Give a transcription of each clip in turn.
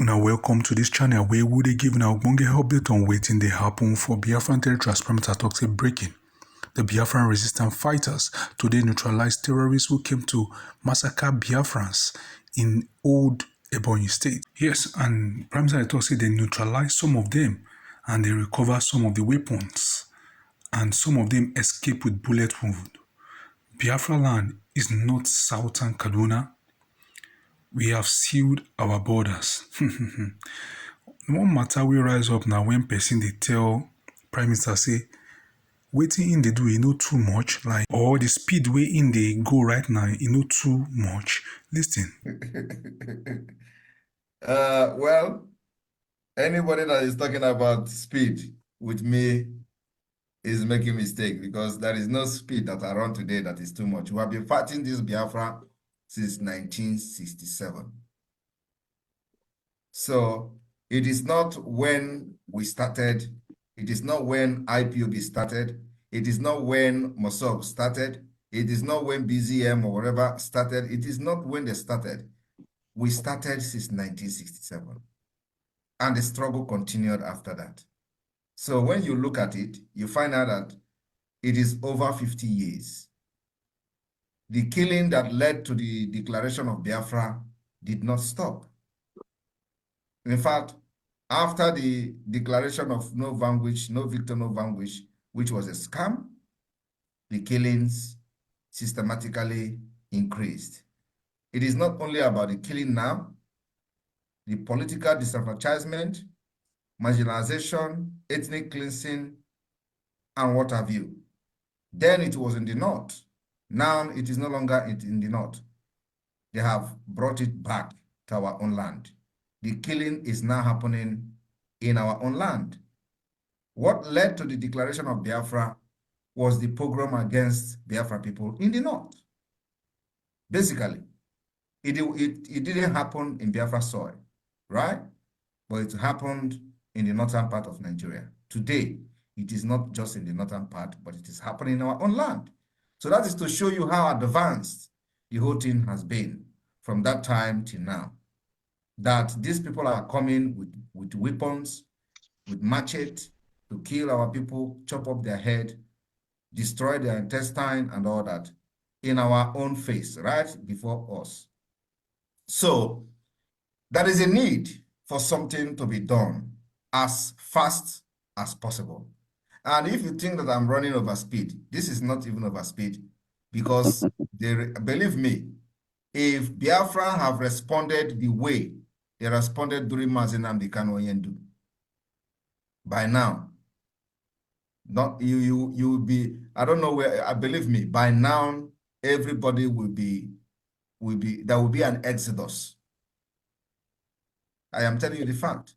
Now welcome to this channel where we dey give una ogbonge update on wetin dey happen for Biafran territory as Prime Minister talk say breaking. The Biafran resistance fighters today neutralized terrorists who came to massacre Biafrans in old Ebonyi state. Yes, and Prime Minister talk say they neutralized some of them and they recover some of the weapons and some of them escape with bullet wound. Biafra land is not southern Kaduna. We have sealed our borders. One matter we rise up now when person they tell Prime Minister say, waiting in they do, you know too much, like, or the speed way in they go right now, you know too much. Listen. Well, anybody that is talking about speed with me is making mistake because there is no speed that I run today that is too much. We have been fighting this Biafra since 1967. So it is not when we started, it is not when IPOB started, it is not when Mossab started, it is not when BZM or whatever started, it is not when they started. We started since 1967. And the struggle continued after that. So when you look at it, you find out that it is over 50 years. The killing that led to the declaration of Biafra did not stop. In fact, after the declaration of no vanquish, no victor, no vanquish, which was a scam, the killings systematically increased. It is not only about the killing now, the political disenfranchisement, marginalization, ethnic cleansing, and what have you. Then it was in the north. Now it is no longer in the north. They have brought it back to our own land. The killing is now happening in our own land. What led to the declaration of Biafra was the pogrom against Biafra people in the north. Basically, it didn't happen in Biafra soil, right? But it happened in the northern part of Nigeria. Today, it is not just in the northern part, but it is happening in our own land. So that is to show you how advanced the whole thing has been from that time till now. That these people are coming with weapons, with machete, to kill our people, chop up their head, destroy their intestine and all that in our own face, right before us. So there is a need for something to be done as fast as possible. And if you think that I'm running over speed, this is not even over speed because believe me, if Biafra have responded the way they responded during Mazi Nnamdi Kanu Oyendu, by now, not you will be, I don't know where, believe me, by now everybody will be there will be an exodus. I am telling you the fact.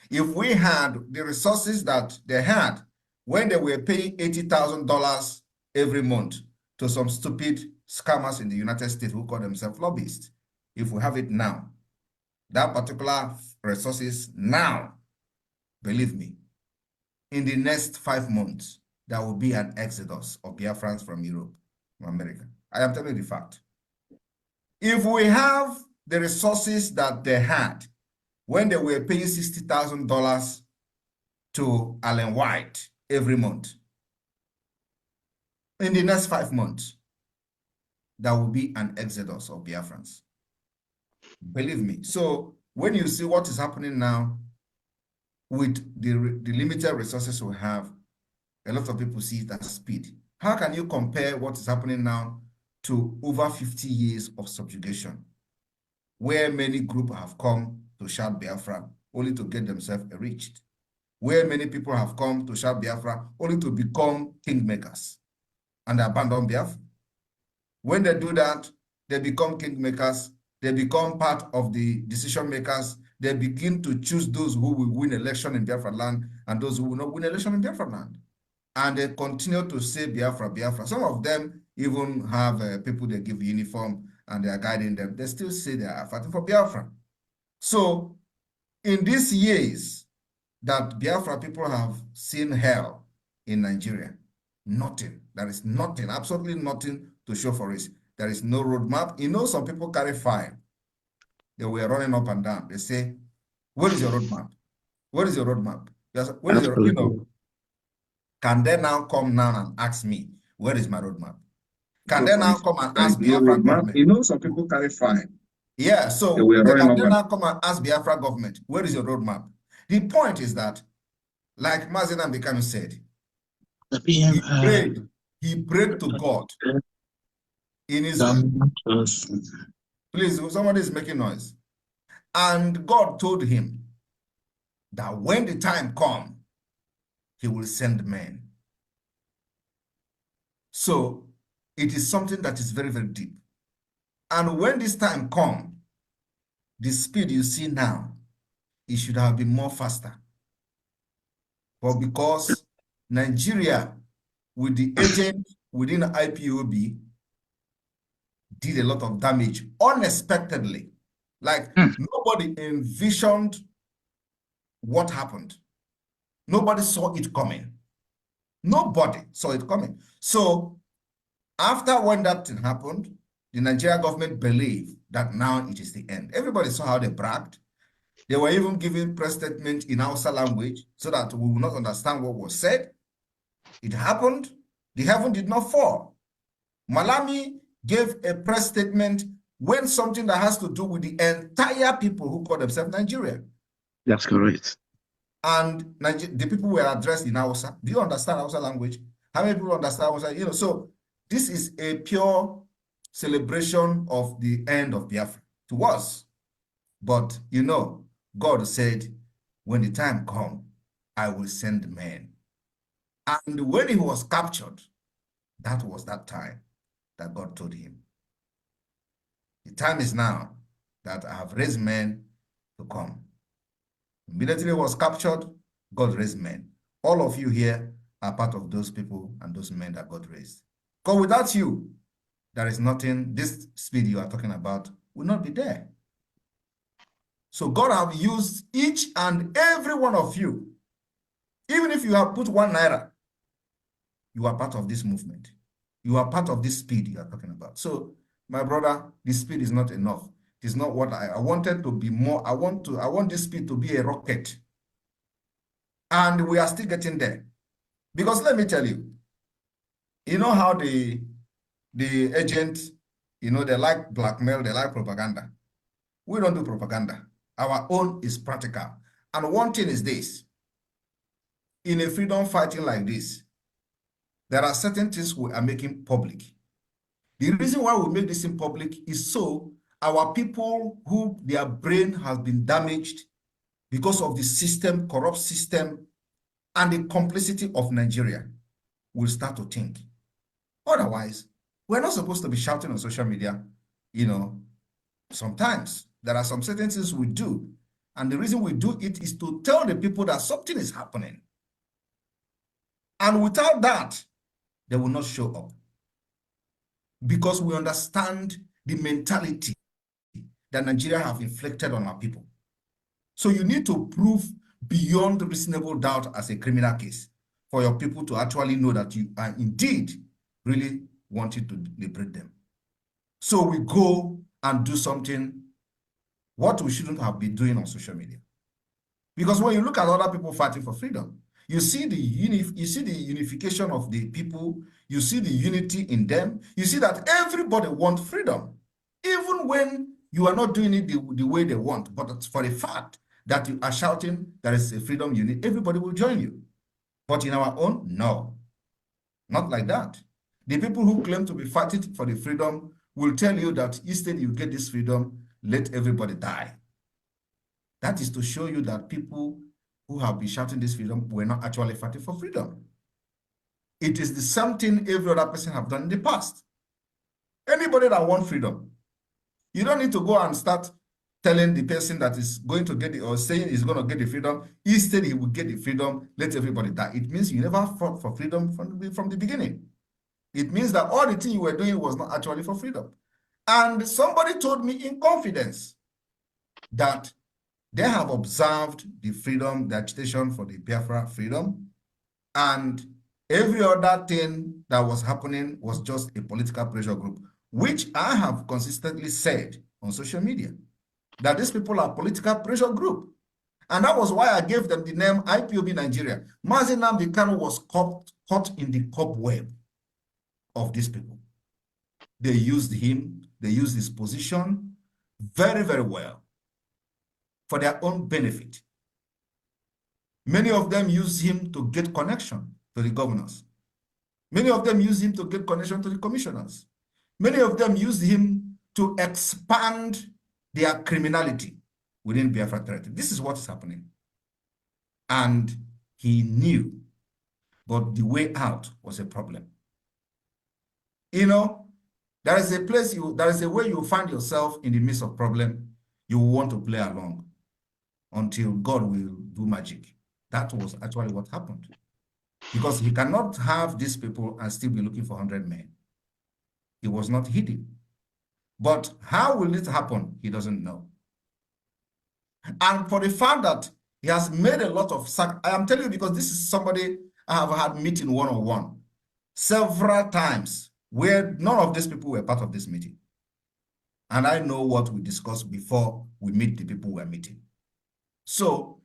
If we had the resources that they had when they were paying $80,000 every month to some stupid scammers in the United States who call themselves lobbyists, if we have it now, that particular resources now, believe me, in the next 5 months, there will be an exodus of Biafrans from Europe, from America. I am telling you the fact. If we have the resources that they had when they were paying $60,000 to Allen White every month, in the next 5 months, there will be an exodus of Biafrans. Believe me. So when you see what is happening now with the limited resources we have, a lot of people see it as speed. How can you compare what is happening now to over 50 years of subjugation, where many groups have come to shout Biafra only to get themselves enriched, where many people have come to shout Biafra only to become kingmakers and abandon Biafra? When they do that, they become kingmakers, they become part of the decision makers, they begin to choose those who will win election in Biafra land and those who will not win election in Biafra land. And they continue to say Biafra, Biafra. Some of them even have people they give uniform and they are guiding them. They still say they are fighting for Biafra. So in these years that Biafra people have seen hell in Nigeria, nothing. There is nothing, absolutely nothing to show for it. there is no roadmap. You know, some people carry file. They were running up and down. They say, where is your roadmap? Where is your roadmap? Where is your, you know, can they now come now and ask me, where is my roadmap? Can they now come and ask Biafra government? You know, some people carry file. Yeah, so they can then now come and ask Biafra government, where is your roadmap? The point is that, like Mazen Ambekanu said, he prayed to God in his please, somebody is making noise. And God told him that when the time comes, he will send men. So it is something that is very, very deep. And when this time comes, the speed you see now, it should have been more faster. But because Nigeria, with the agent within IPOB, did a lot of damage unexpectedly. Like nobody envisioned what happened. Nobody saw it coming. Nobody saw it coming. So after when that thing happened, the Nigerian government believed that now it is the end. Everybody saw how they bragged. They were even giving press statement in Hausa language so that we will not understand what was said. It happened. The heaven did not fall. Malami gave a press statement when something that has to do with the entire people who call themselves Nigeria. That's correct. And the people were addressed in Hausa. Do you understand Hausa language? How many people understand Hausa? You know, so this is a pure celebration of the end of Biafra to us. But, you know, God said, when the time comes, I will send men. And when he was captured, that was that time that God told him. The time is now that I have raised men to come. Immediately he was captured, God raised men. All of you here are part of those people and those men that God raised. Because without you, there is nothing, this speed you are talking about will not be there. So God have used each and every one of you. Even if you have put 1 naira, you are part of this movement. You are part of this speed you are talking about. So, my brother, this speed is not enough. It's not what I wanted to be more. I want this speed to be a rocket. And we are still getting there. Because let me tell you, you know how the agent, you know, they like blackmail, they like propaganda. We don't do propaganda. Our own is practical. And one thing is this. In a freedom fighting like this, there are certain things we are making public. The reason why we make this in public is so our people who their brain has been damaged because of the system, corrupt system, and the complicity of Nigeria will start to think. Otherwise, we're not supposed to be shouting on social media. You know, sometimes there are some certain things we do, and the reason we do it is to tell the people that something is happening. And without that, they will not show up. Because we understand the mentality that Nigeria have inflicted on our people. So you need to prove beyond reasonable doubt as a criminal case for your people to actually know that you are indeed really wanting to liberate them. So we go and do something what we shouldn't have been doing on social media. Because when you look at other people fighting for freedom, you see the unification of the people, you see the unity in them, you see that everybody wants freedom, even when you are not doing it the way they want. But for the fact that you are shouting there is a freedom you need, everybody will join you. But in our own, no, not like that. The people who claim to be fighting for the freedom will tell you that instead you get this freedom, let everybody die. That is to show you that people who have been shouting this freedom were not actually fighting for freedom. It is the same thing every other person have done in the past. Anybody that wants freedom, you don't need to go and start telling the person that is going to get it or saying he's going to get the freedom. Instead, he will get the freedom, let everybody die. It means you never fought for freedom from the beginning. It means that all the thing you were doing was not actually for freedom. And somebody told me in confidence that they have observed the freedom, the agitation for the Biafra freedom, and every other thing that was happening was just a political pressure group. which I have consistently said on social media, that these people are political pressure group. And that was why I gave them the name IPOB Nigeria. Mazi Nnamdi Kanu was caught in the cobweb of these people. They used him, they used his position very, very well for their own benefit. Many of them used him to get connection to the governors. Many of them used him to get connection to the commissioners. Many of them used him to expand their criminality within Biafra territory. This is what is happening. And he knew, but the way out was a problem. You know, there is a place there is a way you find yourself in the midst of problem. You want to play along until God will do magic. That was actually what happened. Because he cannot have these people and still be looking for 100 men. It was not hidden. But how will it happen? He doesn't know. And for the fact that he has made a lot of I am telling you, because this is somebody I have had meeting one-on-one several times where none of these people were part of this meeting. And I know what we discussed before we meet the people we're meeting. So,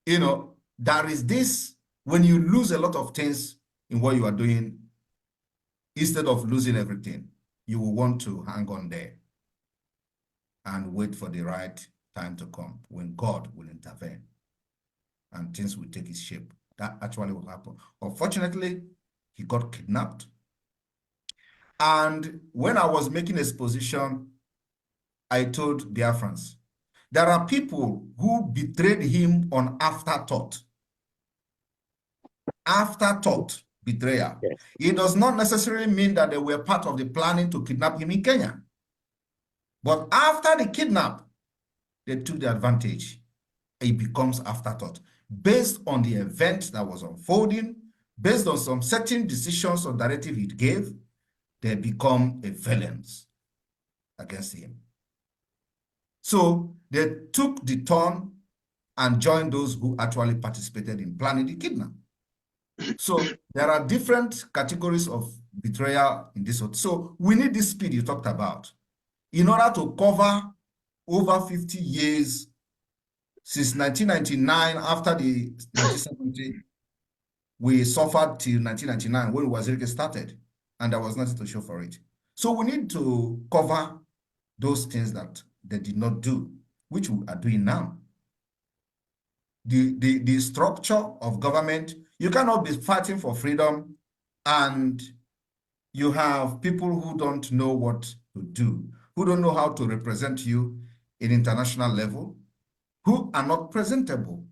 you know, there is this, when you lose a lot of things in what you are doing, instead of losing everything, you will want to hang on there and wait for the right time to come when God will intervene and things will take its shape. That actually will happen. Unfortunately, he got kidnapped. And when I was making exposition, I told Biafrans, there are people who betrayed him on afterthought. Afterthought, betrayal. Yes. It does not necessarily mean that they were part of the planning to kidnap him in Kenya. But after the kidnap, they took the advantage. It becomes afterthought. Based on the event that was unfolding, based on some certain decisions or directive it gave, they become a violence against him. So they took the turn and joined those who actually participated in planning the kidnap. So there are different categories of betrayal in this. So we need this speed you talked about in order to cover over 50 years since 1999. After the 1970, we suffered till 1999 when Wazirike started, and there was nothing to show for it. So we need to cover those things that they did not do, which we are doing now. The structure of government, you cannot be fighting for freedom and you have people who don't know what to do, who don't know how to represent you in international level, who are not presentable,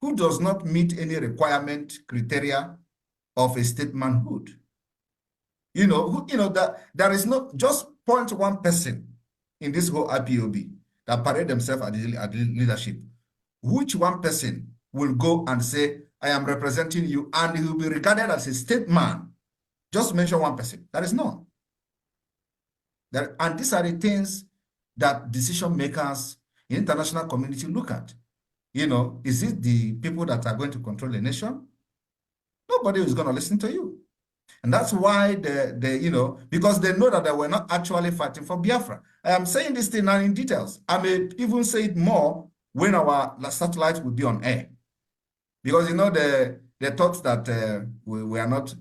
who does not meet any requirement criteria of a state manhood. You know, that there is not just 0.1 person in this whole IPOB that parade themselves at the leadership. Which one person will go and say, I am representing you, and he will be regarded as a statesman? Just mention one person. That is none. And these are the things that decision makers in international community look at. You know, is it the people that are going to control the nation? Nobody is going to listen to you. And that's why you know, because they know that they were not actually fighting for Biafra. I am saying this thing now in details. I may even say it more when our satellite will be on air. Because, you know, they thought that we are not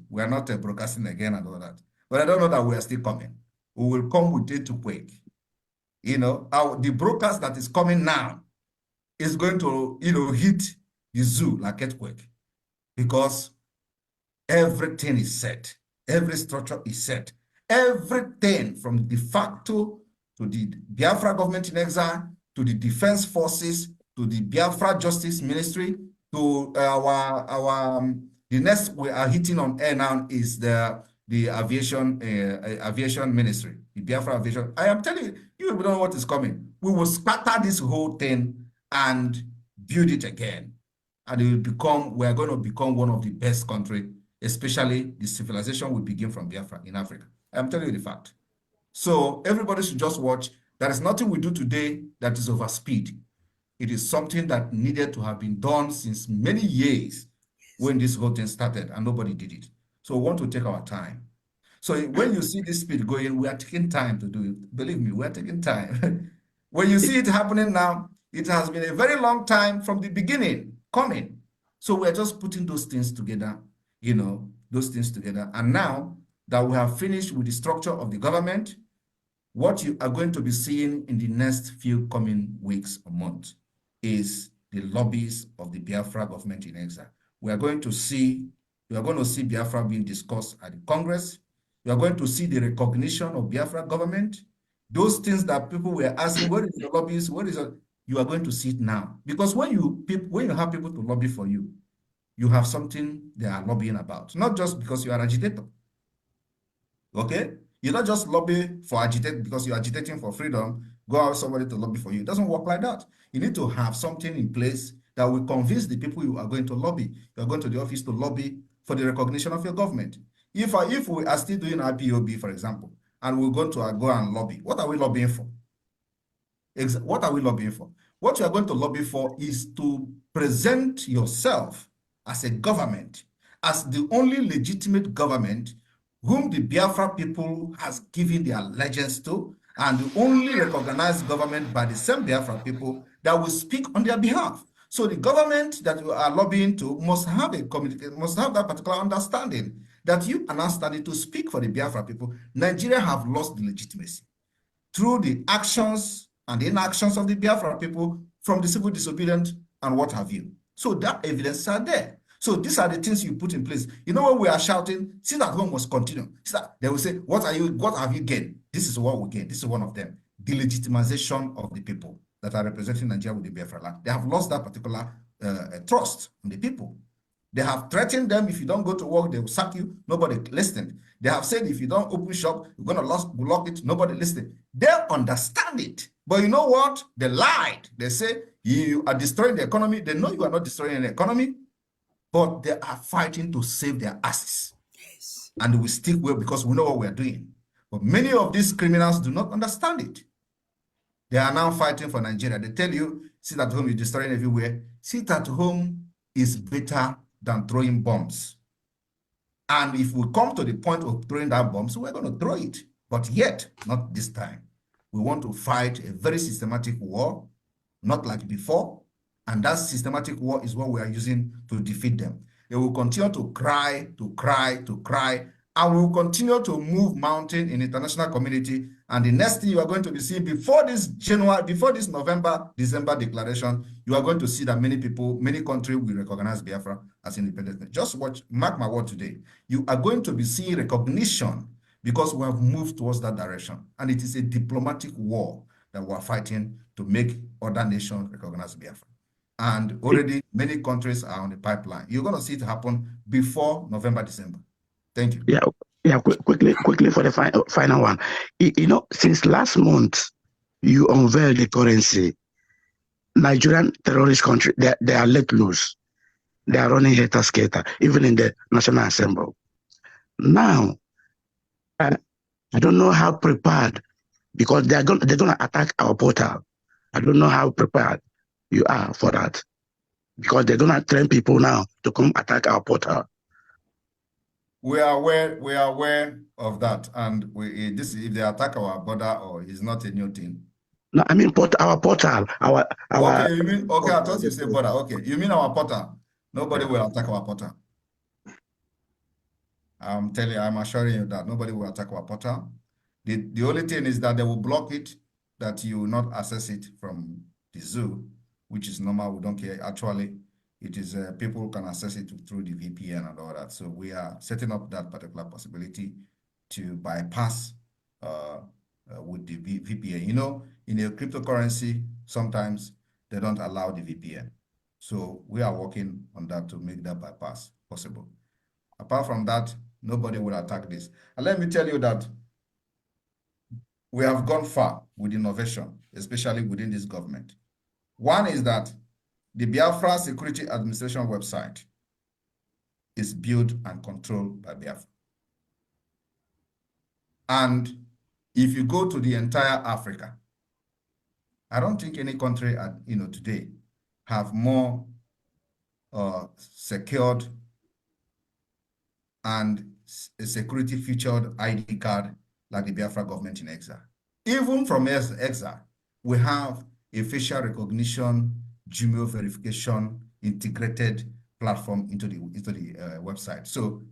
broadcasting again and all that. But I don't know that we are still coming. We will come with it to quake. You know, the broadcast that is coming now is going to, you know, hit the zoo like earthquake. Because everything is set. Every structure is set. Everything from the de facto to the Biafra government in exile, to the defense forces, to the Biafra Justice Ministry, to the next we are hitting on air now is the aviation ministry, the Biafra aviation. I am telling you, you don't know what is coming. We will scatter this whole thing and build it again, and it will become. We are going to become one of the best countries, especially the civilization will begin from Biafra in Africa. I am telling you the fact. So everybody should just watch. There is nothing we do today that is over speed. It is something that needed to have been done since many years when this whole thing started and nobody did it. So we want to take our time. So when you see this speed going, we are taking time to do it. Believe me, we are taking time. When you see it happening now, it has been a very long time from the beginning coming. So we're just putting those things together, those things together. And now that we have finished with the structure of the government, what you are going to be seeing in the next few coming weeks or months is the lobbies of the Biafra government in exile. We are going to see Biafra being discussed at the Congress. You are going to see the recognition of Biafra government. Those things that people were asking, where is the lobbies? You are going to see it now. Because when you have people to lobby for you, you have something they are lobbying about. Not just because you are an agitator. Okay? You don't just lobby for agitate because you're agitating for freedom, go out somebody to lobby for you. It doesn't work like that. You need to have something in place that will convince the people you are going to lobby. You're going to the office to lobby for the recognition of your government. If we are still doing IPOB, for example, and we're going to go and lobby, what are we lobbying for? What are we lobbying for? What you are going to lobby for is to present yourself as a government, as the only legitimate government whom the Biafra people has given their allegiance to, and the only recognized government by the same Biafra people that will speak on their behalf. So the government that you are lobbying to must have that particular understanding that you are now standing to speak for the Biafra people. Nigeria have lost the legitimacy through the actions and the inactions of the Biafra people from the civil disobedience and what have you. So that evidence are there. So these are the things you put in place. You know, when we are shouting, sit at home must continue. They will say, what have you gained? This is what we gain. This is one of them. The legitimization of the people that are representing Nigeria with the Biafra land. They have lost that particular trust in the people. They have threatened them. If you don't go to work, they will sack you. Nobody listened. They have said, if you don't open shop, you're going to block it. Nobody listened. They understand it. But you know what? They lied. They say, you are destroying the economy. They know you are not destroying the economy, but they are fighting to save their asses. Yes. And we stick well because we know what we are doing. But many of these criminals do not understand it. They are now fighting for Nigeria. They tell you, sit at home, you're destroying everywhere. Sit at home is better than throwing bombs. And if we come to the point of throwing that bombs, we're going to throw it. But yet, not this time. We want to fight a very systematic war, not like before. And that systematic war is what we are using to defeat them. They will continue to cry, and we will continue to move mountain in the international community. And the next thing you are going to be seeing before this November declaration, you are going to see that many people, many countries will recognize Biafra as independent. Just watch, mark my word today. You are going to be seeing recognition because we have moved towards that direction. And it is a diplomatic war that we are fighting to make other nations recognize Biafra. And already many countries are on the pipeline. You're going to see it happen before November, December. Thank you. Yeah. Quickly for the final one. You know, since last month, you unveiled the currency. Nigerian terrorist country, they are let loose. They are running hater-skater, even in the National Assembly. Now, I don't know how prepared, because they're going to attack our portal. I don't know how prepared you are for that, because they're going to train people now to come attack our portal. We are aware of that, and if they attack our border, or it's not a new thing. No, I mean our portal. Okay, you mean okay? I thought you said border. Okay, you mean our portal? Nobody will attack our portal. I'm assuring you that nobody will attack our portal. The only thing is that they will block it, that you will not access it from the zoo, which is normal. We don't care. Actually, it is people can access it through the VPN and all that. So we are setting up that particular possibility to bypass with the VPN. You know, in a cryptocurrency, sometimes they don't allow the VPN. So we are working on that to make that bypass possible. Apart from that, nobody will attack this. And let me tell you that we have gone far with innovation, especially within this government. One is that the Biafra Security Administration website is built and controlled by Biafra. And if you go to the entire Africa, I don't think any country today have more secured and a security featured ID card like the Biafra government in exile. Even from exile, we have a facial recognition, Gmail verification, integrated platform into the website. So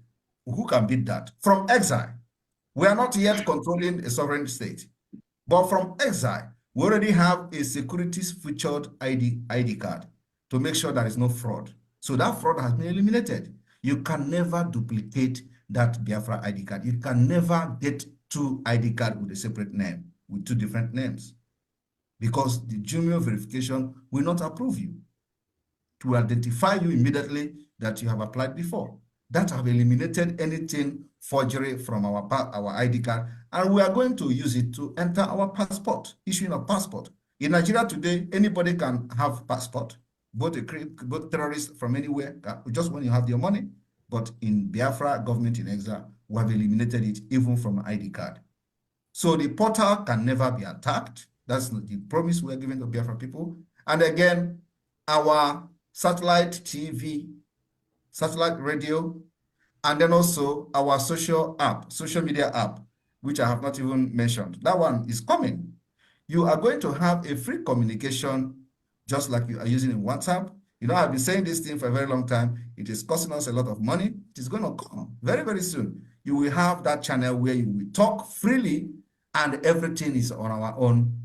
who can beat that? From exile, we are not yet controlling a sovereign state, but from exile, we already have a security featured ID card to make sure there is no fraud. So that fraud has been eliminated. You can never duplicate that Biafra ID card. You can never get two ID cards with a separate name, with two different names, because the Gmail verification will not approve you to identify you immediately that you have applied before. That have eliminated anything forgery from our ID card, and we are going to use it to enter our passport, issuing a passport. In Nigeria today, anybody can have passport, both terrorists from anywhere, just when you have your money. But in Biafra government in exile, we have eliminated it even from an ID card. So the portal can never be attacked. That's the promise we are giving to Biafra people. And again, our satellite TV, satellite radio, and then also our social media app, which I have not even mentioned. That one is coming. You are going to have a free communication, just like you are using in WhatsApp. You know, I've been saying this thing for a very long time. It is costing us a lot of money. It is going to come very, very soon. You will have that channel where you will talk freely, and everything is on our own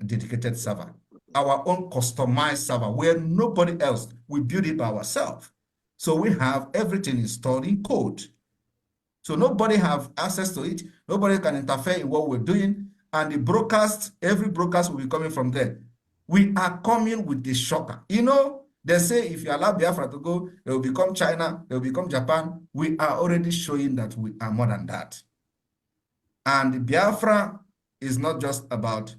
dedicated server, our own customized server, where nobody else will build it by ourselves. So we have everything installed in code. So nobody have access to it. Nobody can interfere in what we're doing. And the broadcast, every broadcast will be coming from there. We are coming with the shocker. You know, they say if you allow Biafra to go, they will become China, they will become Japan. We are already showing that we are more than that. And Biafra is not just about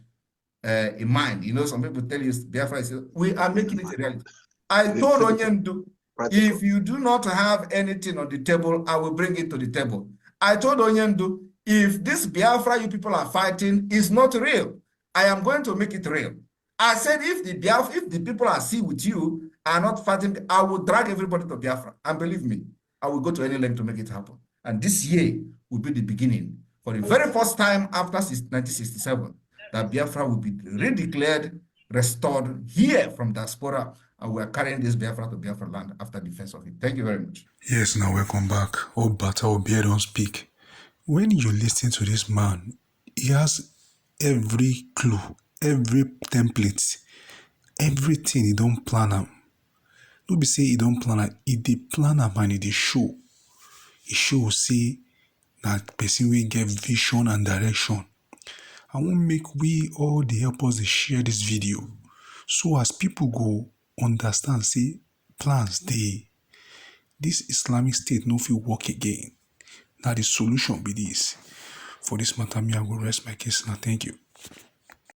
a mind. You know, some people tell you Biafra is, we are making it a reality. I told Onyendu, if you do not have anything on the table, I will bring it to the table. I told Onyendu, if this Biafra you people are fighting is not real, I am going to make it real. I said, if the people I see with you are not fighting, I will drag everybody to Biafra. And believe me, I will go to any length to make it happen. And this year will be the beginning. For the very first time after 1967, that Biafra will be redeclared, restored here from diaspora, and we are carrying this Biafra to Biafra land after defense of it. Thank you very much. Yes, now welcome back. Oh, Bàttle, Obier don't speak. When you listen to this man, he has every clue, every template, everything he don't plan am. No be say he don't plan am, he dey plan am and he dey show. He show say na person wey get vision and direction. I wan make we all dey help us dey share this video, so as people go understand say plans dey. This Islamic state no fit work again. Na the solution be this. For this matter, me I go rest my case now. Thank you.